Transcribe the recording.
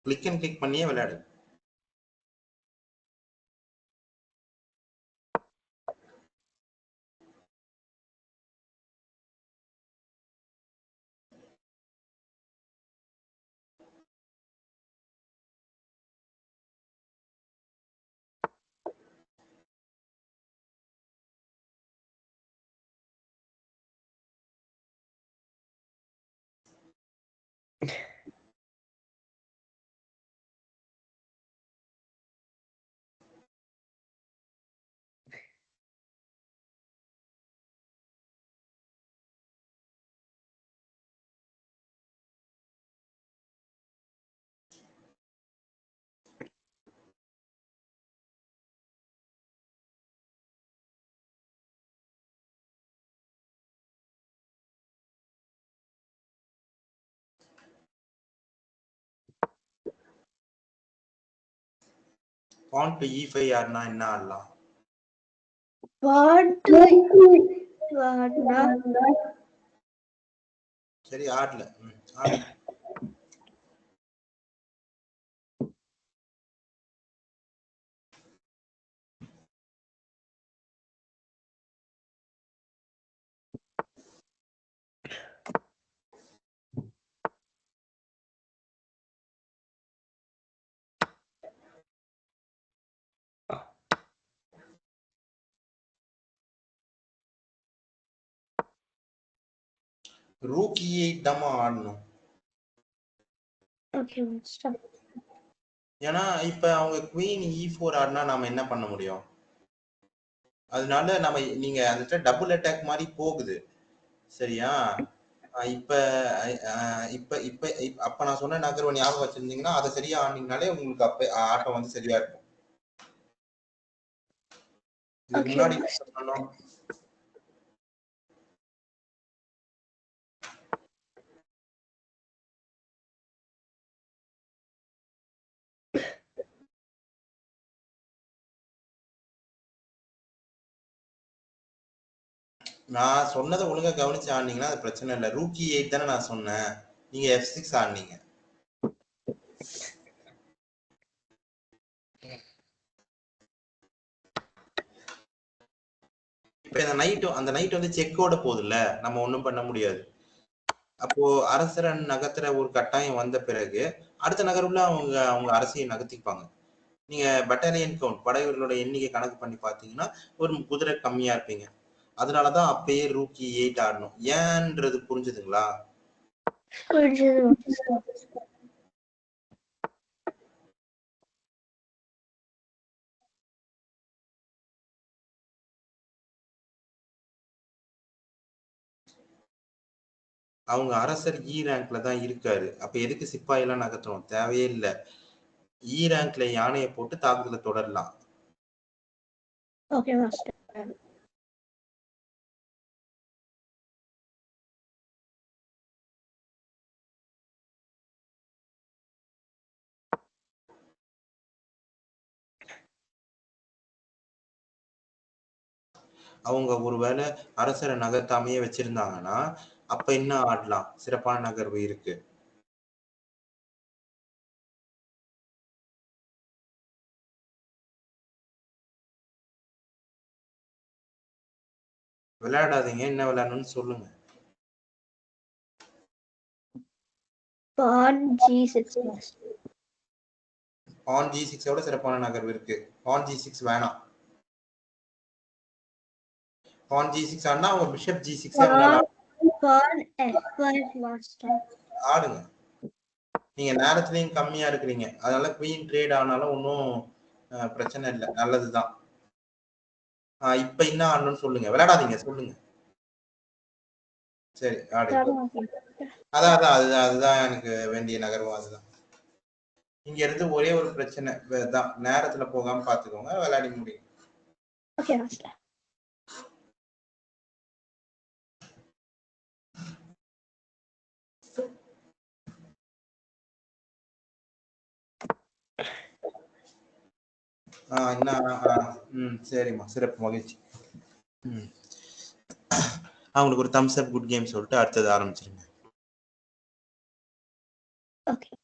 Click and click பண்ணியே விளையாடு. pawn to e5 ஆடுனா என்ன ஆடலாம்? சரி ஆடல. rook e8 தான் ஆடணும். ஏன்னா இப்ப அவங்க குவீன் e4 ஆடினா நாம என்ன பண்ண முடியும்? அதனால நம்ம நீங்க அந்த டபுள் அட்டாக் மாதிரி போகுது. சரியா? இப்ப இப்ப இப்ப அப்ப நான் சொன்ன நகர்வை ஞாபகம் வச்சிருந்தீங்கன்னா அதை சரியா ஆனீங்கனாலே உங்களுக்கு அப்ப ஆட்டம் வந்து சரியா இருக்கும். இதுக்கு முன்னாடி பண்ணணும். நான் சொன்னதை ஒழுங்கா கவனிச்சு ஆனீங்கன்னா அது பிரச்சனை இல்லை. ரூக் e8 தானே நான் சொன்னேன், நீங்க f6 ஆனீங்க. இப்ப அந்த நைட் வந்து செக்கோட போகுதுல்ல, நம்ம ஒண்ணும் பண்ண முடியாது. அப்போ அரசரன் நகர்த்துற ஒரு கட்டாயம் வந்த பிறகு அடுத்த நகர்வுல அவங்க அரசியை நகர்த்திப்பாங்க. நீங்க பட்டாலியன் கவுண்ட் படைவீரர்களோட எண்ணிக்கை கணக்கு பண்ணி பாத்தீங்கன்னா ஒரு குதிரை கம்மியா இருப்பீங்க. அதனாலதான் அப்பயே ரூக் e8 ஆடணும். ஏன்ன்றது புரிஞ்சுதுங்களா? அவங்க அரசர் இ ரேங்க்ல தான் இருக்காரு. அப்ப எதுக்கு சிப்பாய் எல்லாம் நகர்த்தணும்? தேவையே இல்லை. இ ரேங்க்ல யானையை போட்டு தாக்குதலை தொடரலாம். அவங்க ஒருவேளை அரசரை நகர்த்தாமையே வச்சிருந்தாங்கன்னா அப்ப என்ன ஆடலாம்? சிறப்பான நகர்வு இருக்கு. விளையாடாதீங்க, என்ன விளையாடணும்னு சொல்லுங்க. pawn g6 pawn g6 ஓட சிறப்பான நகர்வு இருக்கு. pawn g6 வேணாம். pawn g6 ஆனா ஒரு bishop g6 pawn f5 master ஆடுங்க. நீங்க நேரத்துலயும் கம்மியா இருக்கிறீங்க, அதனால குவீன் ட்ரேட் ஆனாலும் ஒன்னும் பிரச்சனை இல்லை, நல்லதுதான். இப்ப என்ன ஆடணும்னு சொல்லுங்க, விளையாடாதீங்க, சொல்லுங்க. சரி ஆடு. அதுதான் எனக்கு வேண்டிய நகர்வு. அதுதான் இங்க இருந்து ஒரே ஒரு பிரச்சனை தான், நேரத்துல போகாம பாத்துக்கோங்க, விளையாடி முடியும். சரிம்மா, சிறப்பு, மகிழ்ச்சி. அவங்களுக்கு ஒரு தம்ஸ் அப், குட் கேம் சொல்லிட்டு அடுத்தது ஆரம்பிச்சிருங்க. Okay.